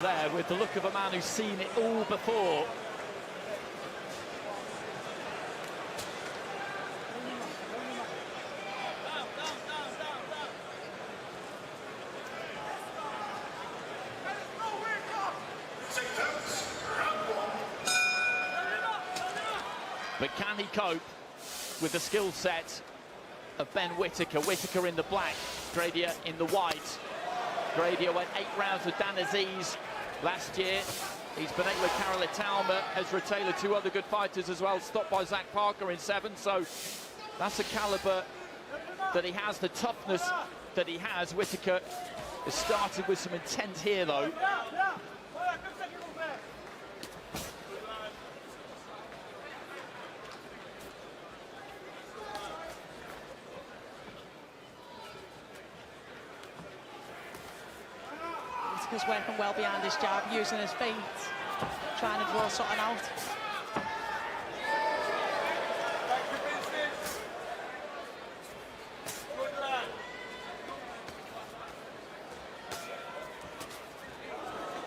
There with the look of a man who's seen it all before. But can he cope with the skill set of Ben Whittaker? Whittaker in the black, Gradia in the white. Gradia went 8 rounds with Dan Aziz last year. He's been 8 with Khalid, Ezra Taylor, 2 other good fighters as well, stopped by Zach Parker in 7. So that's the caliber that he has, the toughness that he has. Whittaker has started with some intent here, though. Whittaker's working well behind his jab, using his feet, trying to draw something out.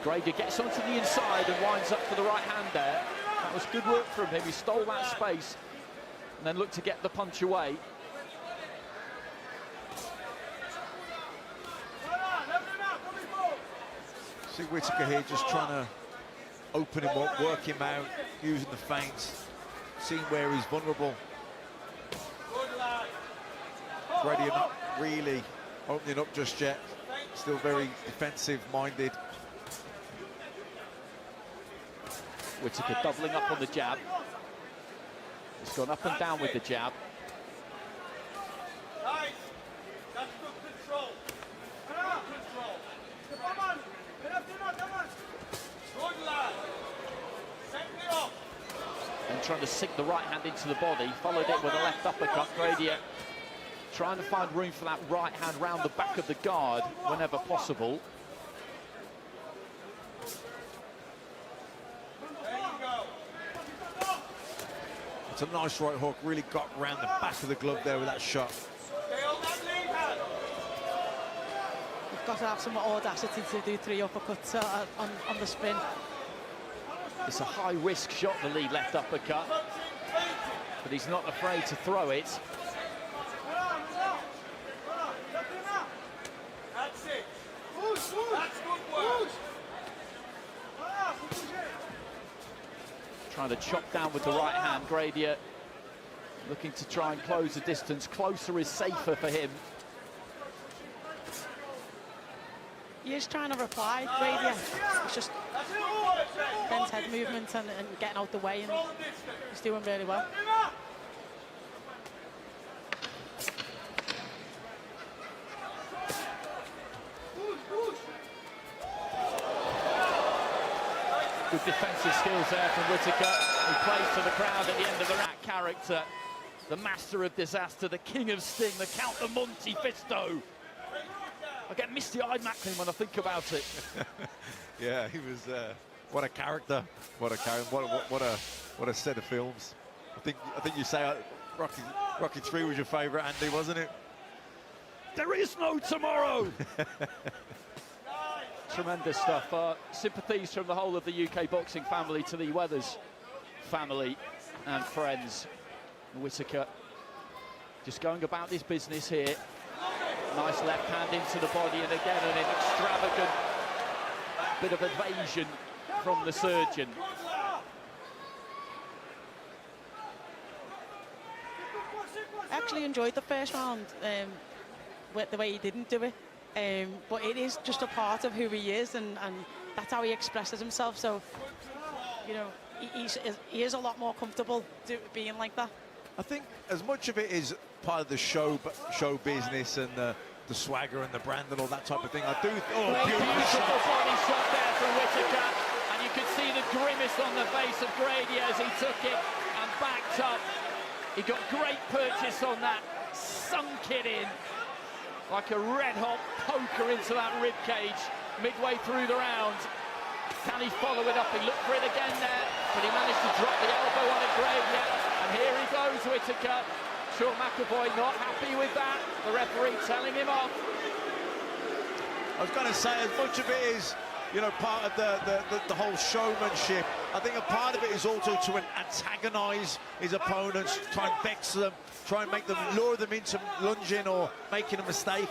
Gradia gets onto the inside and winds up for the right hand there. That was good work from him. He stole that space and then looked to get the punch away. See Whittaker here just trying to open him up, work him out, using the feints, seeing where he's vulnerable. Gradia not really opening up just yet, still very defensive-minded. Whittaker doubling up on the jab. He's gone up and down with the jab. Nice. That's good control. Good control. Good lad. Set me off. And trying to sink the right hand into the body. Followed it with a left uppercut. Gradia trying to find room for that right hand round the back of the guard whenever possible. It's a nice right hook, really got round the back of the glove there with that shot. You've got to have some audacity to do 3 uppercuts on the spin. It's a high-risk shot, the lead left uppercut, but he's not afraid to throw it. That's it. That's good work. Trying to chop down with the right hand. Gradia looking to try and close the distance. Closer is safer for him. He is trying to reply, Gradia. It's just Ben's head movement and getting out the way, and he's doing really well. Good defensive skills there from Whittaker, who plays to the crowd at the end of the rat character. The master of disaster, the king of sting, the Count of Monte Fisto. I get misty-eyed, Macklin, when I think about it. Yeah, he was. What a character! What a character! What a set of films. I think you say Rocky 3 was your favourite, Andy, wasn't it? There is no tomorrow. Tremendous stuff. Sympathies from the whole of the UK boxing family to the Weathers family and friends. Whittaker just going about his business here. Nice left hand into the body, and again an extravagant bit of evasion from the surgeon. I actually enjoyed the first round, with the way he didn't do it. But it is just a part of who he is, and that's how he expresses himself. So, you know, he is a lot more comfortable being like that. I think as much of it is part of the show business and the swagger and the brand and all that type of thing. I do. Oh, beautiful body shot there from Whittaker, and you could see the grimace on the face of Gradia as he took it and backed up. He got great purchase on that, sunk it in like a red-hot poker into that rib cage midway through the round. Can he follow it up? He looked for it again there, but he managed to drop the elbow on it, Gradia. And here he goes, Whittaker. Sean McAvoy not happy with that. The referee telling him off. I was going to say, as much of it is you know, part of the whole showmanship. I think a part of it is also to antagonise his opponents, try and vex them, try and make them, lure them into lunging or making a mistake.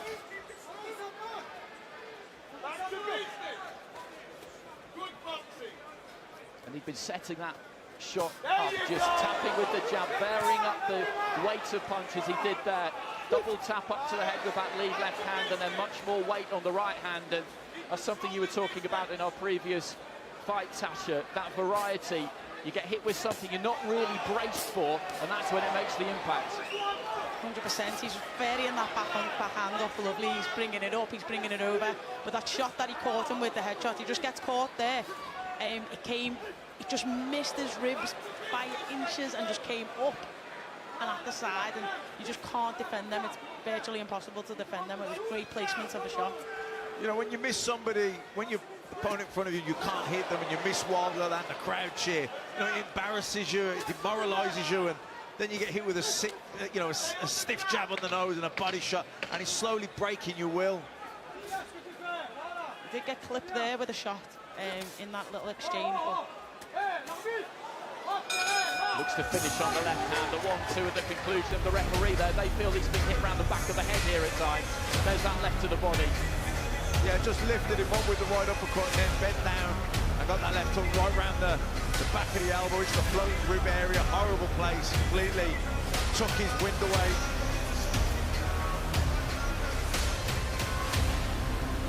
And he'd been setting that shot up, just tapping with the jab, varying up the weight of punches he did there. Double tap up to the head with that lead left hand, and then much more weight on the right hand. And that's something you were talking about in our previous fight, Tasha, that variety. You get hit with something you're not really braced for, and that's when it makes the impact. 100%. He's varying that backhand off lovely. He's bringing it up, he's bringing it over. But that shot that he caught him with, the headshot, he just gets caught there. It just missed his ribs by inches and just came up and at the side, and you just can't defend them. It's virtually impossible to defend them. It was great placement of a shot. You know, when you miss somebody, when your opponent in front of you, you can't hit them, and you miss wild like that, and the crowd cheer. You know, it embarrasses you, it demoralises you, and then you get hit with a stiff jab on the nose and a body shot, and it's slowly breaking your will. He did get clipped there with a shot in that little exchange. But looks to finish on the left hand, the 1-2 at the conclusion of the referee there. They feel he's been hit around the back of the head here at times. There's that left to the body. Yeah, just lifted him up with the right uppercut and then bent down and got that left hook right round the back of the elbow. It's the floating rib area, horrible place, completely took his wind away.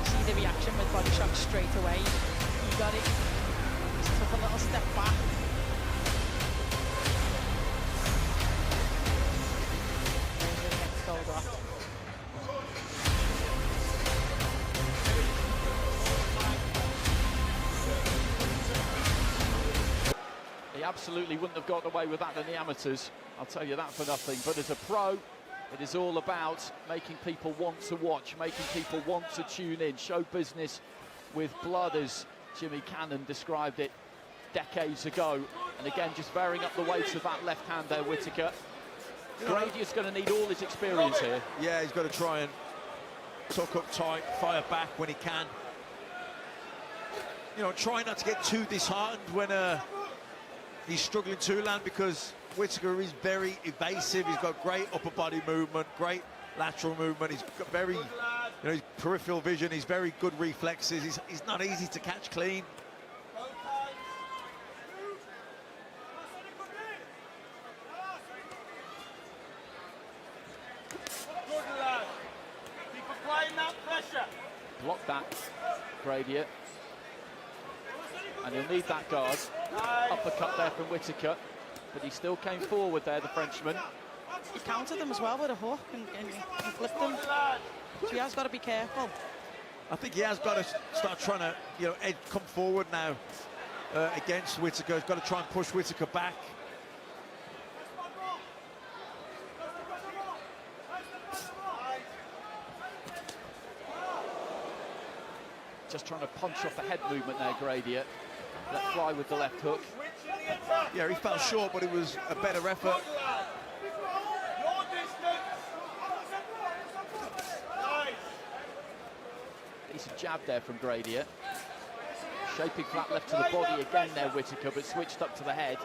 See the reaction with body shot straight away. He got it. Just took a little step back. He absolutely wouldn't have got away with that in the amateurs, I'll tell you that for nothing. But as a pro, it is all about making people want to watch, making people want to tune in. Show business with blood, as Jimmy Cannon described it decades ago. And again, just varying up the weight of that left hand there, Whittaker. Gradia's going to need all his experience here. Yeah, he's got to try and tuck up tight, fire back when he can. You know, try not to get too disheartened when he's struggling to land, because Whittaker is very evasive. He's got great upper body movement, great lateral movement. He's got very, you know, his peripheral vision. He's very good reflexes. He's not easy to catch clean. Block that, Gradia. And he'll need that guard. Uppercut there from Whittaker, but he still came forward there, the Frenchman. He countered them as well with a hook and flipped them. So he has got to be careful. I think he has got to start trying to, you know, come forward now against Whittaker. He's got to try and push Whittaker back. Just trying to punch off the head movement there, Gradia. Let fly with the left hook. Yeah, he fell short, but it was a better effort. Decent jab there from Gradia. Shaping flat left to the body again there, Whittaker, but switched up to the head.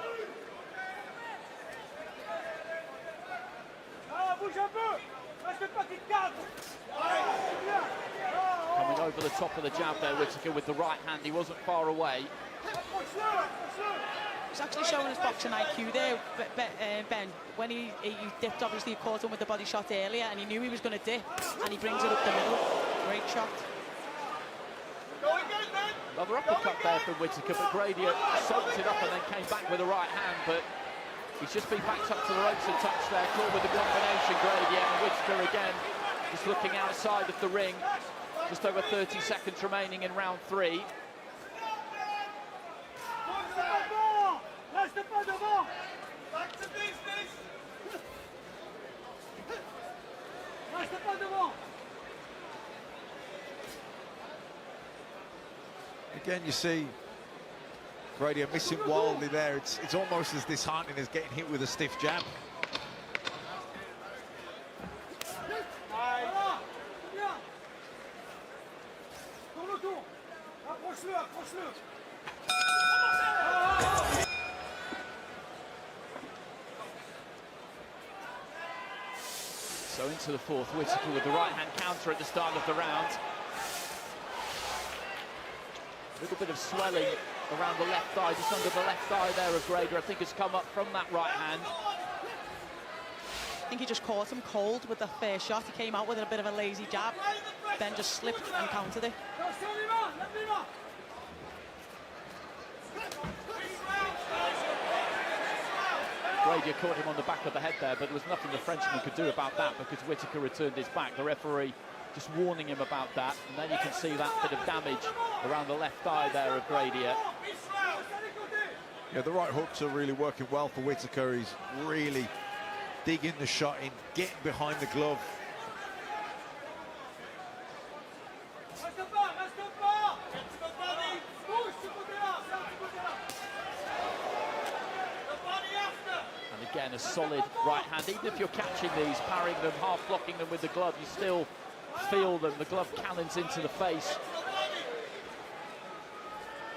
Coming over the top of the jab there, Whittaker, with the right hand. He wasn't far away. He's actually showing his boxing IQ there, Ben. When he dipped, obviously he caught him with the body shot earlier, and he knew he was going to dip, and he brings it up the middle. Great shot. Another uppercut there from Whittaker, but Gradia soaked it up and then came back with the right hand, but he's just been backed up to the ropes and touched there. Caught with the combination, Gradia, and Whittaker again just looking outside of the ring. Just over 30 seconds remaining in round 3. Again, you see Gradia missing wildly there. It's almost as disheartening as getting hit with a stiff jab. So into the fourth, Whittaker with the right-hand counter at the start of the round. A little bit of swelling around the left thigh, just under the left thigh there of Gradia, I think has come up from that right hand. I think he just caught him cold with the first shot. He came out with a bit of a lazy jab, then just slipped and countered it. Gradia caught him on the back of the head there, but there was nothing the Frenchman could do about that because Whittaker returned his back. The referee just warning him about that, and then you can see that bit of damage around the left thigh there of Gradia. Yeah, the right hooks are really working well for Whittaker. He's really digging the shot in, getting behind the glove. And again, a solid right hand. Even if you're catching these, parrying them, half blocking them with the glove, you still feel them. The glove cannons into the face.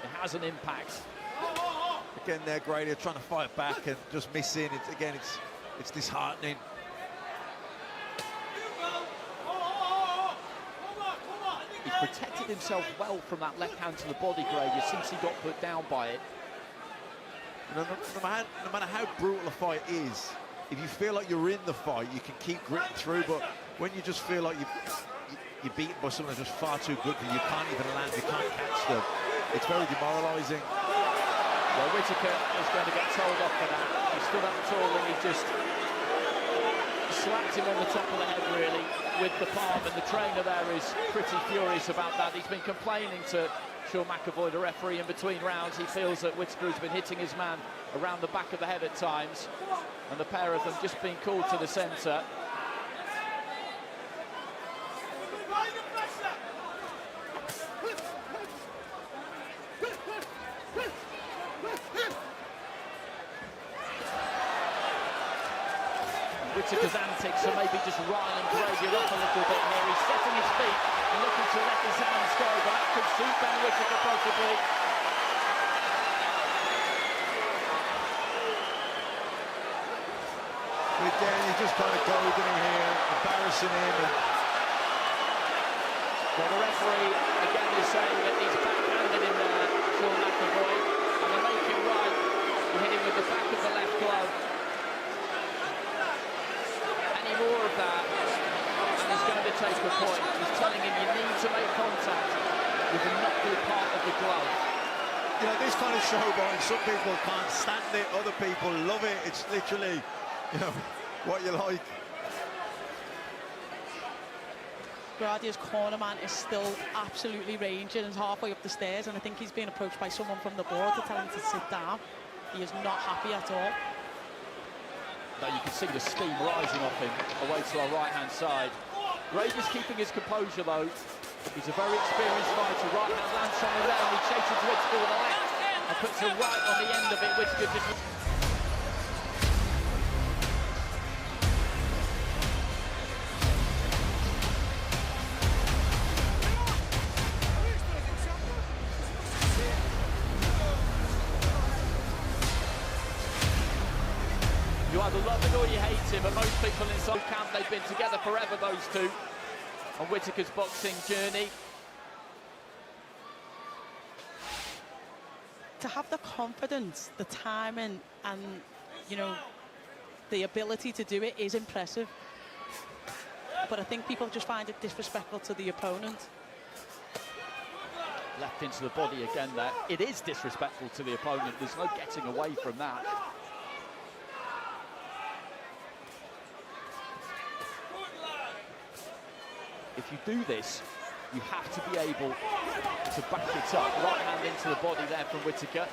It has an impact. Again, there, Gradia trying to fight back and just missing. It's disheartening. He's protected himself well from that left hand to the body, Gradia, since he got put down by it. You know, no matter how brutal a fight is, if you feel like you're in the fight, you can keep gritting through. But when you just feel like you're beaten by someone that's just far too good for you, you can't even land, you can't catch them. It's very demoralising. Well, Whittaker is going to get told off for that. He stood up tall and he just slapped him on the top of the head, really, with the palm, and the trainer there is pretty furious about that. He's been complaining to Sean McAvoy, the referee, in between rounds. He feels that Whittaker has been hitting his man around the back of the head at times, and the pair of them just being called to the centre. Whittaker's antics are maybe just riling Gradia up a little bit here. He's setting his feet and looking to let his hands go, but that could suit Ben Whittaker possibly. Again, he's just kind of goading him here, embarrassing him. Well, the referee again is saying that he's backhanded in there, Sean McAvoy, and they make it right. You hit him with the back of the left glove. More of that, and he's going to take a point. He's telling him you need to make contact with the knuckle part of the glove. You know, this kind of showboating, some people can't stand it, other people love it. It's literally, you know, what you like. Gradia's corner man is still absolutely raging and halfway up the stairs, and I think he's being approached by someone from the board to tell him to sit down. He is not happy at all. Now you can see the steam rising off him away to our right-hand side. Gradia's keeping his composure, though. He's a very experienced fighter. Right hand lands something there, and he chases Whittaker with the left and puts a right on the end of it. Whittaker just... You either love it or you hate him, and most people inside camp, they've been together forever, those two, on Whittaker's boxing journey. To have the confidence, the timing, and, you know, the ability to do it is impressive. But I think people just find it disrespectful to the opponent. Left into the body again there. It is disrespectful to the opponent. There's no getting away from that. If you do this, you have to be able to back it up. Right hand into the body there from Whittaker.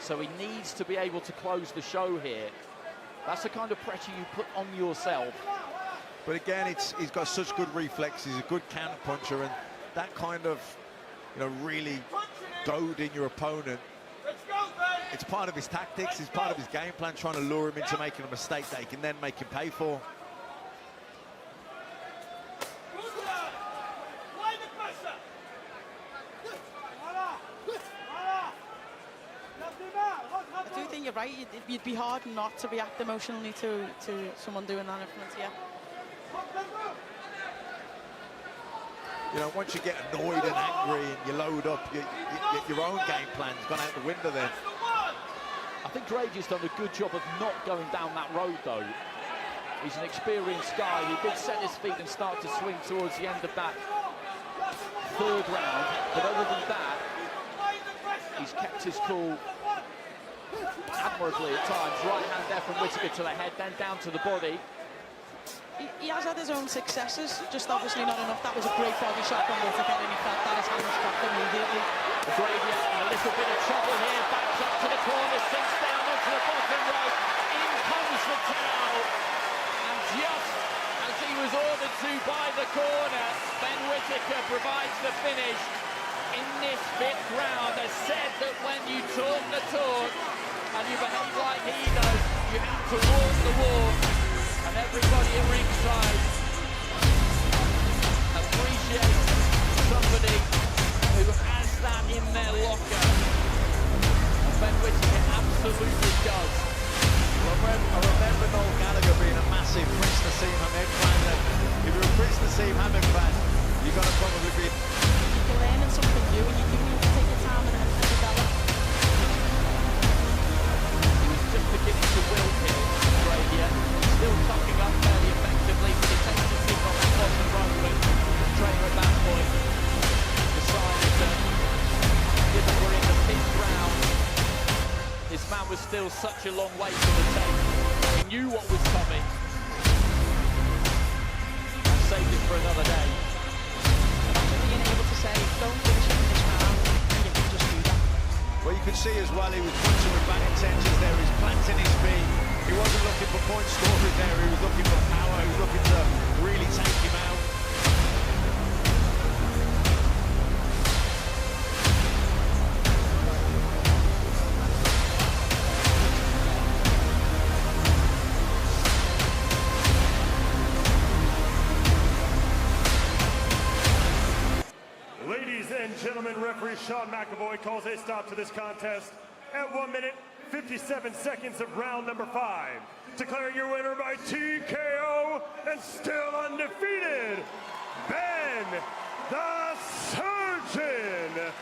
So he needs to be able to close the show here. That's the kind of pressure you put on yourself. But again, he's got such good reflexes, he's a good counter puncher, and that kind of, you know, really goading your opponent. It's part of his tactics, it's part of his game plan, trying to lure him into making a mistake that he can then make him pay for. right. You'd be hard not to react emotionally to someone doing that in front of you. You know, once you get annoyed and angry and you load up, your own game plan's gone out the window then. I think Gradia's done a good job of not going down that road, though. He's an experienced guy. He did set his feet and start to swing towards the end of that third round, but other than that, he's kept his cool admirably at times. Right hand there from Whittaker to the head, then down to the body. He has had his own successes, just obviously not enough. That was a great body shot from Whittaker, and he felt that his hands dropped immediately. Gradia in a little bit of trouble here, backs up to the corner, sinks down onto the bottom rope. In comes the towel, and just as he was ordered to by the corner, Ben Whittaker provides the finish in this fifth round. Has said that when you talk the talk and you behave like he does, you have to walk the walk. And everybody at ringside appreciates somebody who has that in their locker. And Ben Whittaker absolutely does. I remember Noel Gallagher being a massive Prince Nassim Hamed fan. If you're a Prince Nassim Hamed fan, you've got to probably be... You're learning something new, and you need to take your time and develop. He was just beginning to wilt here, Gradia. Still tucking up fairly effectively, but he takes his feet on that bottom rope, and the trainer at that point decided that, given we're in the fifth round, his man was still such a long way from the tape. He knew what was coming and saved it for another day. Imagine being able to say, don't finish it in this round, and you can just do that. Well, you could see as well, he was punching with bad intentions there. He was planting his feet. He wasn't looking for point scoring there. He was looking for power. He was looking to really take him out. Ladies and gentlemen, referee Sean McAvoy calls a stop to this contest at 1 minute, 57 seconds of round number 5. Declaring your winner by TKO and still undefeated, Ben the Surgeon